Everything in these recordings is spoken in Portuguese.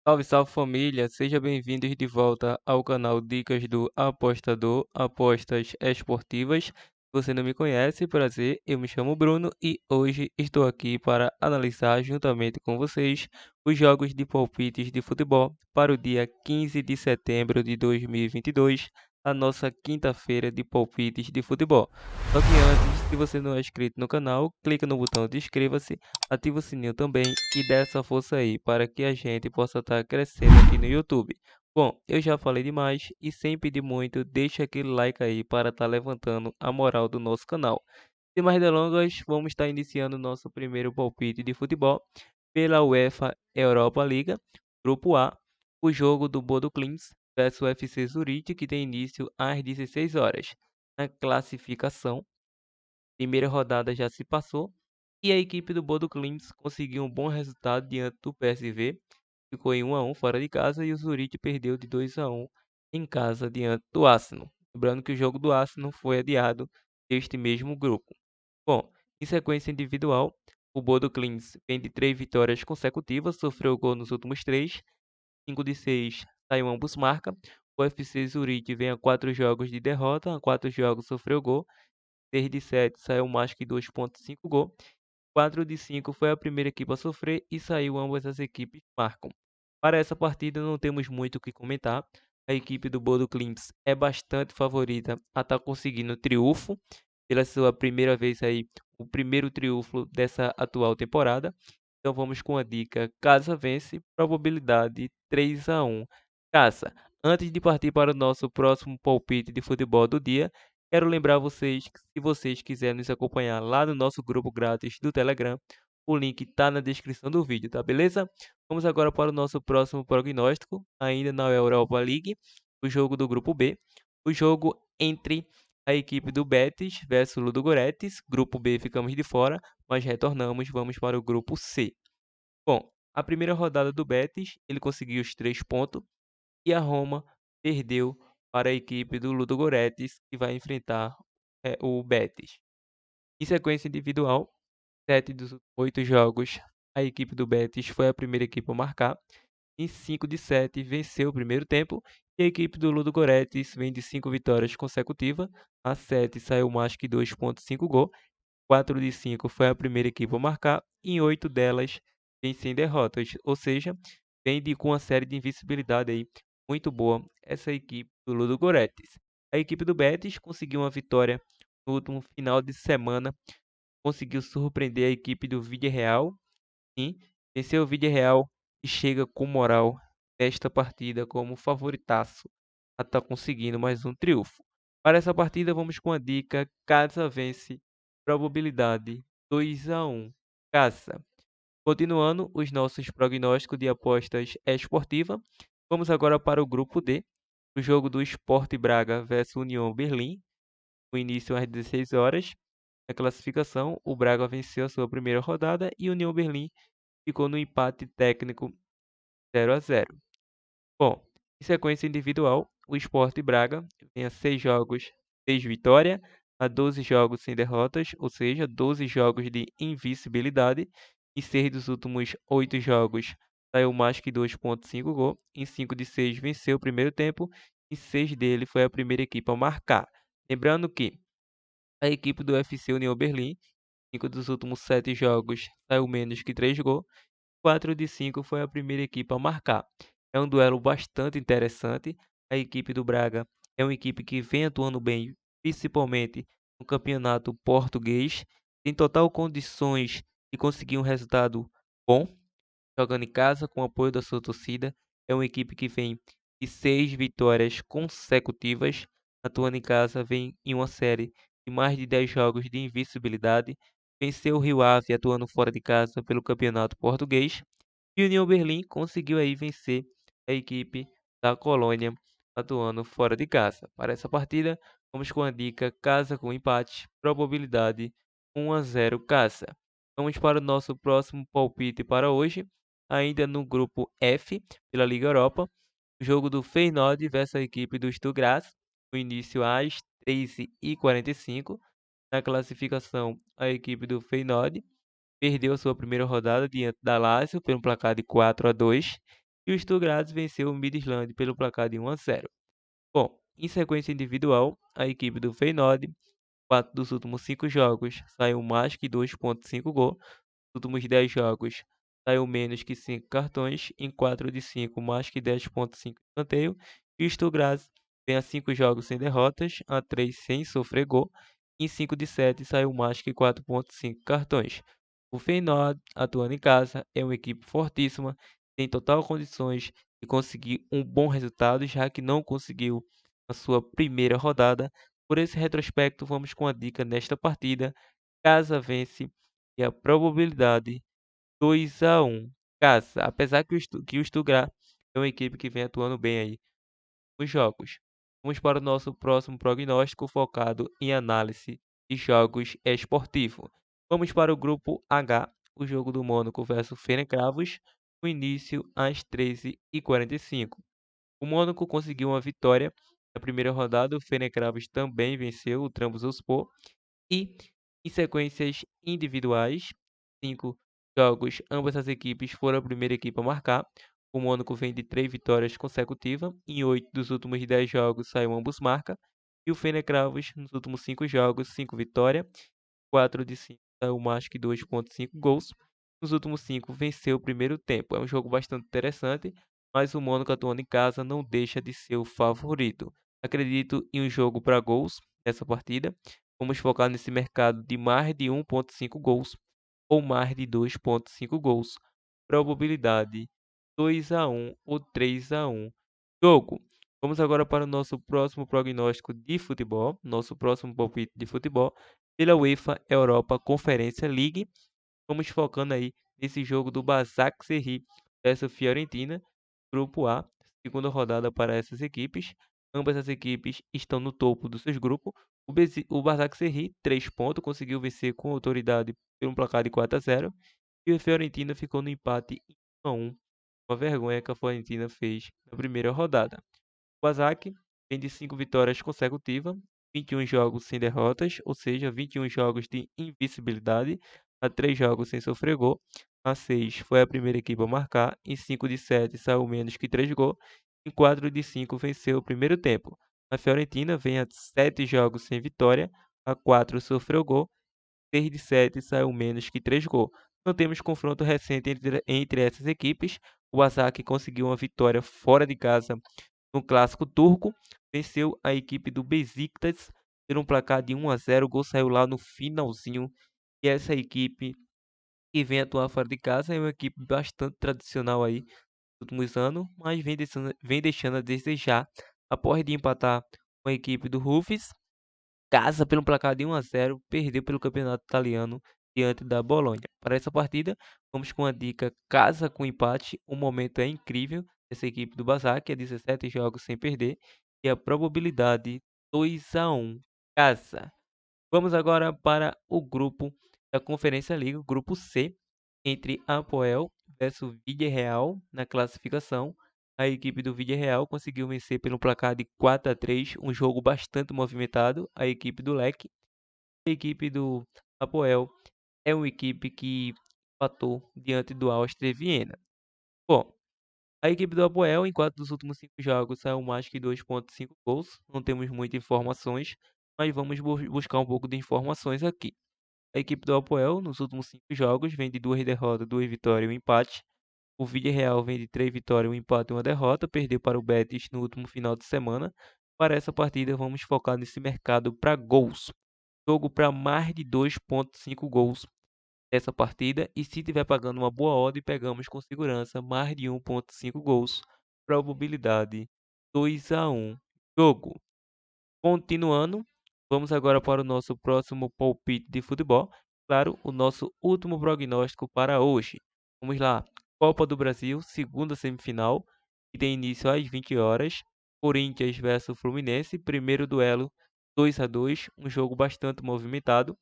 Salve, salve família, sejam bem-vindos de volta ao canal Dicas do Apostador, apostas esportivas. Se você não me conhece, prazer, eu me chamo Bruno e hoje estou aqui para analisar juntamente com vocês os jogos de palpites de futebol para o dia 15 de setembro de 2022, a nossa quinta-feira de palpites de futebol. Só que antes, se você não é inscrito no canal, clica no botão de inscreva-se, ativa o sininho também e dê essa força aí para que a gente possa estar crescendo aqui no YouTube. Bom, eu já falei demais e sem pedir muito, deixa aquele like aí para estar levantando a moral do nosso canal. Sem mais delongas, vamos estar iniciando o nosso primeiro palpite de futebol pela UEFA Europa Liga, Grupo A, o jogo do Bodo Klimt versus o FC Zurich, que tem início às 16 horas. Na classificação, primeira rodada já se passou e a equipe do Bodo Klimt conseguiu um bom resultado diante do PSV, ficou em 1 a 1 fora de casa e o Zurich perdeu de 2 a 1 em casa diante do Arsenal. Lembrando que o jogo do Arsenal foi adiado deste mesmo grupo. Bom, em sequência individual, o Bodo Klimt vem de 3 vitórias consecutivas, sofreu gol nos últimos 3, 5 de 6 saiu ambos marca. O FC Zurich vem a 4 jogos de derrota, a 4 jogos sofreu gol. 6 de 7 saiu mais que 2,5 gol. 4 de 5 foi a primeira equipe a sofrer e saiu ambas as equipes marcam. Para essa partida não temos muito o que comentar. A equipe do Bodo Klimt é bastante favorita a estar conseguindo triunfo pela sua primeira vez aí, o primeiro triunfo dessa atual temporada. Então vamos com a dica Casa vence, probabilidade 3 a 1. Casa. Antes de partir para o nosso próximo palpite de futebol do dia, quero lembrar vocês que se vocês quiserem nos acompanhar lá no nosso grupo grátis do Telegram, o link está na descrição do vídeo, tá beleza? Vamos agora para o nosso próximo prognóstico, ainda na Europa League, o jogo do grupo B, o jogo entre a equipe do Betis versus o Ludogorets. Grupo B ficamos de fora, mas retornamos, vamos para o grupo C. Bom, a primeira rodada do Betis, ele conseguiu os 3 pontos e a Roma perdeu para a equipe do Ludogorets, que vai enfrentar o Betis. Em sequência individual, 7 dos 8 jogos, a equipe do Betis foi a primeira equipe a marcar. Em 5 de 7 venceu o primeiro tempo e a equipe do Ludogorets vem de 5 vitórias consecutivas. A 7 saiu mais que 2,5 gol. 4 de 5 foi a primeira equipe a marcar e em 8 delas vem sem derrotas, ou seja, vem com uma série de invencibilidade aí muito boa essa equipe do Ludogorets. A equipe do Betis conseguiu uma vitória no último final de semana, conseguiu surpreender a equipe do Villarreal. Sim, venceu o Villarreal e chega com moral nesta partida como favoritaço a estar conseguindo mais um triunfo. Para essa partida, vamos com a dica Casa vence, probabilidade 2 a 1. Casa. Continuando os nossos prognósticos de apostas esportiva, vamos agora para o grupo D, o jogo do Sport Braga versus União Berlim, o início às 16 horas. Na classificação, o Braga venceu a sua primeira rodada e o União Berlim ficou no empate técnico 0 a 0. Bom, em sequência individual, o Sport Braga tem 6 jogos, 6 vitórias, a 12 jogos sem derrotas, ou seja, 12 jogos de invencibilidade. Em 6 dos últimos 8 jogos, saiu mais que 2,5 gol. Em 5 de 6 venceu o primeiro tempo e 6 dele foi a primeira equipe a marcar. Lembrando que a equipe do FC União Berlim, 5 dos últimos 7 jogos, saiu menos que 3 gols. 4 de 5 foi a primeira equipe a marcar. É um duelo bastante interessante. A equipe do Braga é uma equipe que vem atuando bem, principalmente no campeonato português. Tem total condições de conseguir um resultado bom, jogando em casa com o apoio da sua torcida. É uma equipe que vem de 6 vitórias consecutivas. Atuando em casa, vem em uma série de mais de 10 jogos de invencibilidade. Venceu o Rio Ave atuando fora de casa pelo campeonato português. E o União Berlim conseguiu aí vencer a equipe da Colônia atuando fora de casa. Para essa partida, vamos com a dica casa com empate, probabilidade 1 a 0 casa. Vamos para o nosso próximo palpite para hoje, ainda no grupo F, pela Liga Europa, o jogo do Feyenoord versus a equipe do Stuttgart, no início às 13h45. Na classificação, a equipe do Feyenoord perdeu sua primeira rodada diante da Lazio por um placar de 4 a 2. E o Stuttgart venceu o Midtjylland pelo placar de 1-0. Bom, em sequência individual, a equipe do Feyenoord, 4 dos últimos 5 jogos, saiu mais que 2,5 gols. Nos últimos 10 jogos, saiu menos que 5 cartões. Em 4 de 5, mais que 10,5 escanteio. E o Stuttgart vem a 5 jogos sem derrotas, a 3 sem sofrer gol. Em 5 de 7, saiu mais que 4,5 cartões. O Feyenoord, atuando em casa, é uma equipe fortíssima, tem total condições de conseguir um bom resultado, já que não conseguiu na sua primeira rodada. Por esse retrospecto, vamos com a dica nesta partida. Casa vence e a probabilidade 2-1. Casa, apesar que o Stuttgart é uma equipe que vem atuando bem aí nos jogos. Vamos para o nosso próximo prognóstico focado em análise de jogos esportivos. Vamos para o grupo H, o jogo do Mônaco versus Ferencváros, no início às 13h45. O Mônaco conseguiu uma vitória na primeira rodada, o Ferencváros também venceu o Trabzonspor e em sequências individuais, 5 jogos, ambas as equipes foram a primeira equipe a marcar. O Mônaco vem de 3 vitórias consecutivas. Em 8 dos últimos 10 jogos saiu ambos marca. E o Fenerbahçe nos últimos 5 jogos, 5 vitórias, 4 de 5 saiu mais que 2,5 gols. Nos últimos 5 venceu o primeiro tempo. É um jogo bastante interessante, mas o Mônaco atuando em casa não deixa de ser o favorito. Acredito em um jogo para gols nessa partida. Vamos focar nesse mercado de mais de 1,5 gols ou mais de 2,5 gols. Probabilidade 2-1 ou 3-1. Jogo. Vamos agora para o nosso próximo prognóstico de futebol, nosso próximo palpite de futebol pela UEFA Europa Conferência League. Vamos focando aí nesse jogo do Başakşehir versus Fiorentina, grupo A, segunda rodada para essas equipes. Ambas as equipes estão no topo dos seus grupos. O Başakşehir, 3 pontos, conseguiu vencer com autoridade por um placar de 4-0. E o Fiorentina ficou no empate em 1-1. Uma vergonha que a Fiorentina fez na primeira rodada. O Başakşehir vem de 5 vitórias consecutivas, 21 jogos sem derrotas, ou seja, 21 jogos de invencibilidade, a 3 jogos sem sofrer gol. A 6 foi a primeira equipe a marcar, em 5 de 7 saiu menos que 3 gols, em 4 de 5 venceu o primeiro tempo. A Fiorentina vem a 7 jogos sem vitória, a 4 sofreu gol, 6 de 7 saiu menos que 3 gols. Não temos confronto recente entre essas equipes. O Başakşehir conseguiu uma vitória fora de casa no clássico turco, venceu a equipe do Besiktas por um placar de 1-0. O gol saiu lá no finalzinho. E essa equipe que vem atuar fora de casa é uma equipe bastante tradicional aí nos últimos anos, mas vem deixando a desejar após de empatar com a equipe do Rufus. Casa pelo placar de 1-0, perdeu pelo campeonato italiano diante da Bolonha. Para essa partida, vamos com a dica casa com empate. O momento é incrível dessa equipe do Basak, é 17 jogos sem perder e a probabilidade 2-1 casa. Vamos agora para o grupo da Conferência Liga, o grupo C, entre Apoel versus Villarreal na classificação. A equipe do Villarreal conseguiu vencer pelo placar de 4-3, um jogo bastante movimentado. A equipe do Leque, a equipe do Apoel é uma equipe que empatou diante do Áustria Viena. Bom, a equipe do Apoel, em 4 dos últimos 5 jogos, saiu mais que 2,5 gols. Não temos muitas informações, mas vamos buscar um pouco de informações aqui. A equipe do Apoel, nos últimos 5 jogos, vem de 2 derrotas, 2 vitórias e um empate. O Villarreal vem de 3 vitórias, um empate e uma derrota. Perdeu para o Betis no último final de semana. Para essa partida, vamos focar nesse mercado para gols. Jogo para mais de 2,5 gols essa partida. E se tiver pagando uma boa odd, pegamos com segurança mais de 1,5 gols. Probabilidade 2-1. Jogo. Continuando, vamos agora para o nosso próximo palpite de futebol. Claro, o nosso último prognóstico para hoje. Vamos lá. Copa do Brasil, segunda semifinal, que tem início às 20 horas. Corinthians versus Fluminense, primeiro duelo 2-2, um jogo bastante movimentado.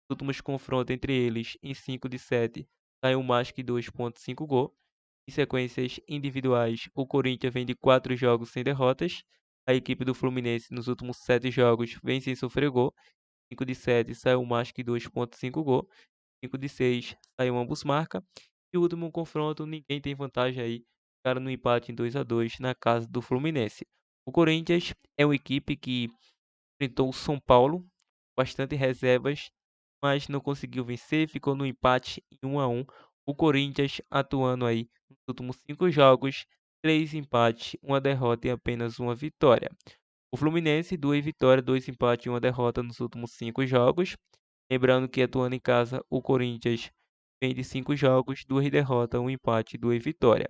Os últimos confrontos entre eles, em 5 de 7, saiu mais que 2,5 gol. Em sequências individuais, o Corinthians vem de 4 jogos sem derrotas. A equipe do Fluminense nos últimos 7 jogos vem sem sofrer gol. 5 de 7 saiu mais que 2,5 gol. 5 de 6 saiu ambos marca. E o último confronto, ninguém tem vantagem aí. ficaram no empate em 2-2 na casa do Fluminense. O Corinthians é uma equipe que enfrentou o São Paulo, bastante reservas, mas não conseguiu vencer, ficou no empate em 1-1. O Corinthians atuando aí nos últimos 5 jogos, 3 empates, uma derrota e apenas uma vitória. O Fluminense, 2 vitórias, 2 empates e uma derrota nos últimos 5 jogos. Lembrando que atuando em casa, o Corinthians vem de 5 jogos, 2 derrotas, 1 empate e 2 vitórias.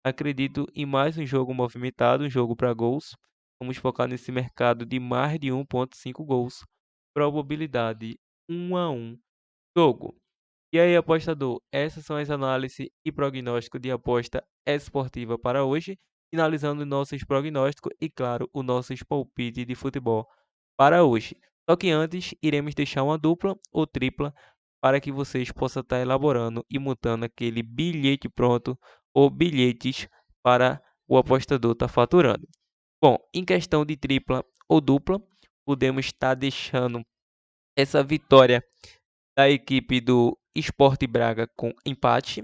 Acredito em mais um jogo movimentado, um jogo para gols. Vamos focar nesse mercado de mais de 1,5 gols. Probabilidade 1-1 jogo. E aí, apostador, essas são as análises e prognóstico de aposta esportiva para hoje, finalizando nossos prognósticos e, claro, os nossos palpites de futebol para hoje. Só que antes, iremos deixar uma dupla ou tripla para que vocês possam estar elaborando e montando aquele bilhete pronto ou bilhetes para o apostador estar faturando. Bom, em questão de tripla ou dupla, podemos estar deixando essa vitória da equipe do Sport Braga com empate.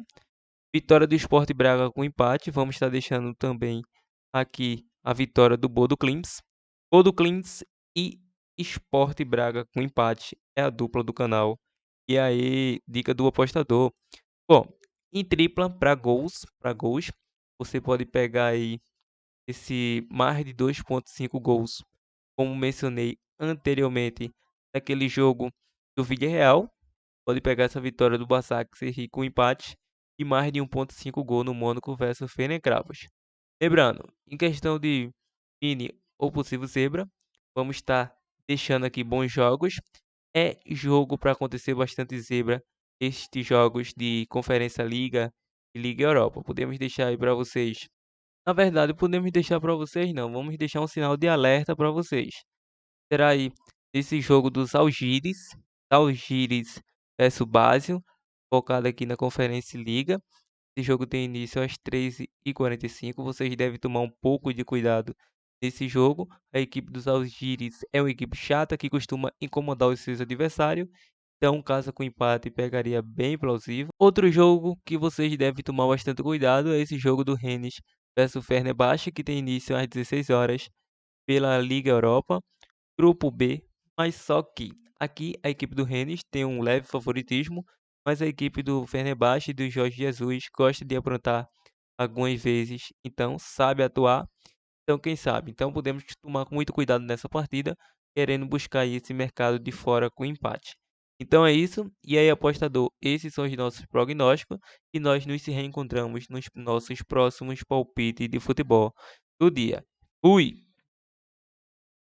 Vitória do Sport Braga com empate. Vamos estar deixando também aqui a vitória do Bodo Clims. Bodo Clims e Sport Braga com empate é a dupla do canal. E aí, dica do apostador. Bom, em tripla para gols, você pode pegar aí esse mais de 2,5 gols, como mencionei anteriormente, naquele jogo do Villarreal. Pode pegar essa vitória do Başakşehir com empate e mais de 1,5 gol no Mônaco versus Fenerbahçe. Lembrando, em questão de mini ou possível zebra, vamos estar deixando aqui bons jogos. É jogo para acontecer bastante zebra estes jogos de Conferência Liga e Liga Europa. Podemos deixar aí para vocês. Na verdade, podemos deixar para vocês não. Vamos deixar um sinal de alerta para vocês. Será aí esse jogo dos Algíris versus Basel, focado aqui na Conferência Liga. Esse jogo tem início às 13h45. Vocês devem tomar um pouco de cuidado nesse jogo. A equipe dos Algíris é uma equipe chata que costuma incomodar os seus adversários. Então, caso com empate, pegaria bem plausível. Outro jogo que vocês devem tomar bastante cuidado é esse jogo do Rennes versus Fenerbahçe, que tem início às 16 horas pela Liga Europa. Grupo B, mas só que aqui a equipe do Rennes tem um leve favoritismo, mas a equipe do Fenerbahçe e do Jorge Jesus gosta de aprontar algumas vezes, então sabe atuar. Então quem sabe? Então podemos tomar muito cuidado nessa partida, querendo buscar aí esse mercado de fora com empate. Então é isso, e aí apostador, esses são os nossos prognósticos e nós nos reencontramos nos nossos próximos palpites de futebol do dia. Fui!